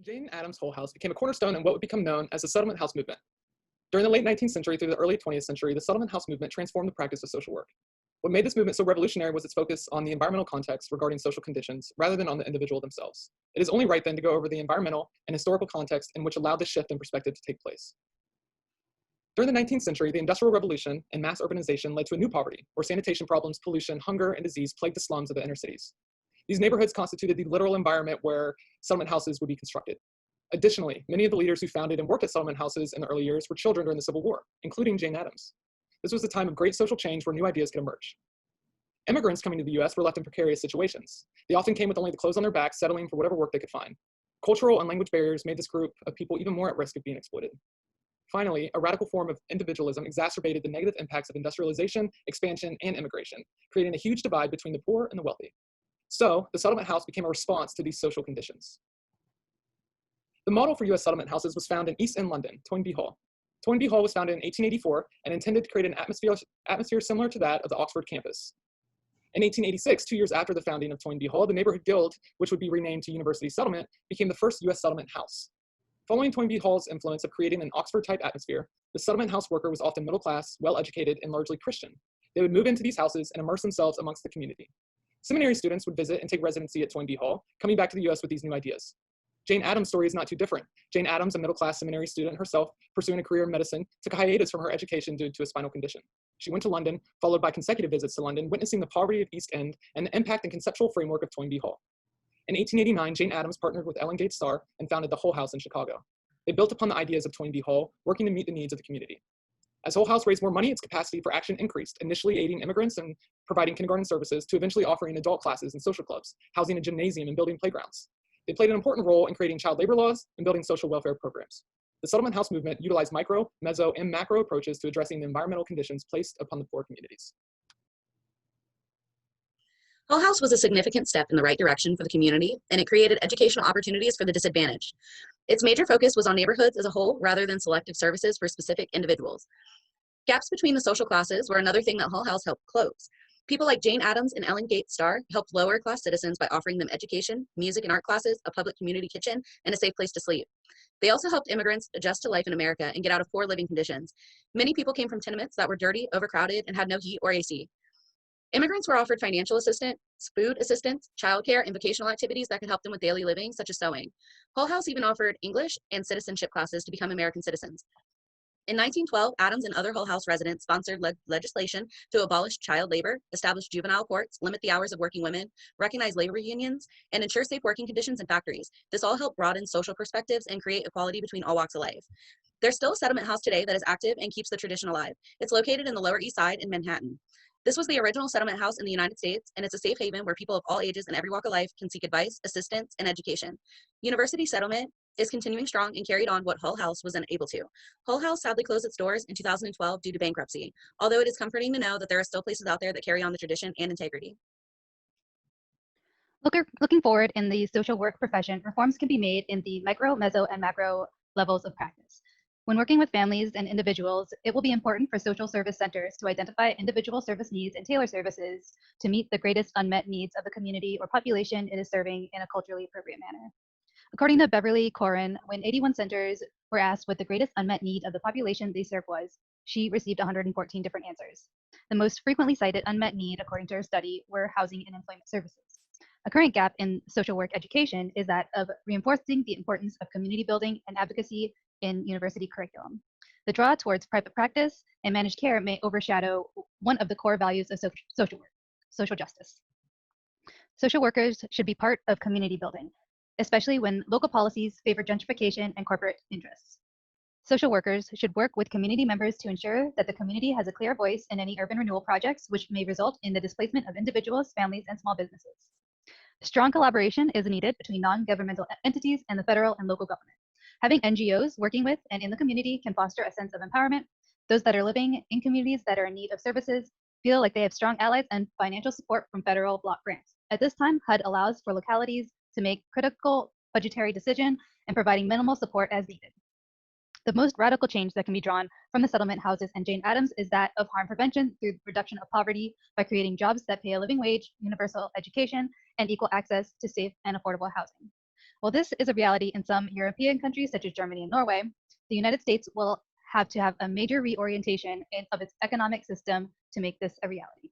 Jane Addams Hull House became a cornerstone in what would become known as the settlement house movement. During the late 19th century through the early 20th century, the settlement house movement transformed the practice of social work. What made this movement so revolutionary was its focus on the environmental context regarding social conditions rather than on the individual themselves. It is only right then to go over the environmental and historical context in which allowed this shift in perspective to take place. During the 19th century, the Industrial Revolution and mass urbanization led to a new poverty, where sanitation problems, pollution, hunger, and disease plagued the slums of the inner cities. These neighborhoods constituted the literal environment where settlement houses would be constructed. Additionally, many of the leaders who founded and worked at settlement houses in the early years were children during the Civil War, including Jane Addams. This was a time of great social change where new ideas could emerge. Immigrants coming to the US were left in precarious situations. They often came with only the clothes on their backs, settling for whatever work they could find. Cultural and language barriers made this group of people even more at risk of being exploited. Finally, a radical form of individualism exacerbated the negative impacts of industrialization, expansion, and immigration, creating a huge divide between the poor and the wealthy. So, the settlement house became a response to these social conditions. The model for US settlement houses was found in East End London, Toynbee Hall. Toynbee Hall was founded in 1884 and intended to create an atmosphere similar to that of the Oxford campus. In 1886, 2 years after the founding of Toynbee Hall, the neighborhood guild, which would be renamed to University Settlement, became the first US settlement house. Following Toynbee Hall's influence of creating an Oxford-type atmosphere, the settlement house worker was often middle class, well-educated, and largely Christian. They would move into these houses and immerse themselves amongst the community. Seminary students would visit and take residency at Toynbee Hall, coming back to the US with these new ideas. Jane Addams' story is not too different. Jane Addams, a middle-class seminary student herself, pursuing a career in medicine, took a hiatus from her education due to a spinal condition. She went to London, followed by consecutive visits to London, witnessing the poverty of East End and the impact and conceptual framework of Toynbee Hall. In 1889, Jane Addams partnered with Ellen Gates Starr and founded the Hull House in Chicago. They built upon the ideas of Toynbee Hall, working to meet the needs of the community. As Hull House raised more money, its capacity for action increased, initially aiding immigrants and providing kindergarten services to eventually offering adult classes and social clubs, housing a gymnasium and building playgrounds. They played an important role in creating child labor laws and building social welfare programs. The settlement house movement utilized micro, meso, and macro approaches to addressing the environmental conditions placed upon the poor communities. Hull House was a significant step in the right direction for the community, and it created educational opportunities for the disadvantaged. Its major focus was on neighborhoods as a whole rather than selective services for specific individuals. Gaps between the social classes were another thing that Hull House helped close. People like Jane Addams and Ellen Gates Starr helped lower class citizens by offering them education, music and art classes, a public community kitchen, and a safe place to sleep. They also helped immigrants adjust to life in America and get out of poor living conditions. Many people came from tenements that were dirty, overcrowded, and had no heat or AC. Immigrants were offered financial assistance, food assistance, childcare, and vocational activities that could help them with daily living, such as sewing. Hull House even offered English and citizenship classes to become American citizens. In 1912, Addams and other Hull House residents sponsored legislation to abolish child labor, establish juvenile courts, limit the hours of working women, recognize labor unions, and ensure safe working conditions in factories. This all helped broaden social perspectives and create equality between all walks of life. There's still a settlement house today that is active and keeps the tradition alive. It's located in the Lower East Side in Manhattan. This was the original settlement house in the United States, and it's a safe haven where people of all ages and every walk of life can seek advice, assistance, and education. University Settlement is continuing strong and carried on what Hull House was unable to. Hull House sadly closed its doors in 2012 due to bankruptcy, although it is comforting to know that there are still places out there that carry on the tradition and integrity. Looking forward in the social work profession, reforms can be made in the micro, meso, and macro levels of practice. When working with families and individuals, it will be important for social service centers to identify individual service needs and tailor services to meet the greatest unmet needs of the community or population it is serving in a culturally appropriate manner. According to Beverly Corin, when 81 centers were asked what the greatest unmet need of the population they serve was, she received 114 different answers. The most frequently cited unmet need, according to her study, were housing and employment services. A current gap in social work education is that of reinforcing the importance of community building and advocacy in university curriculum. The draw towards private practice and managed care may overshadow one of the core values of social work, social justice. Social workers should be part of community building, especially when local policies favor gentrification and corporate interests. Social workers should work with community members to ensure that the community has a clear voice in any urban renewal projects which may result in the displacement of individuals, families, and small businesses. Strong collaboration is needed between non-governmental entities and the federal and local government. Having NGOs working with and in the community can foster a sense of empowerment. Those that are living in communities that are in need of services feel like they have strong allies and financial support from federal block grants. At this time, HUD allows for localities to make critical budgetary decisions and providing minimal support as needed. The most radical change that can be drawn from the settlement houses and Jane Addams is that of harm prevention through reduction of poverty by creating jobs that pay a living wage, universal education, and equal access to safe and affordable housing. While this is a reality in some European countries such as Germany and Norway, the United States will have to have a major reorientation of its economic system to make this a reality.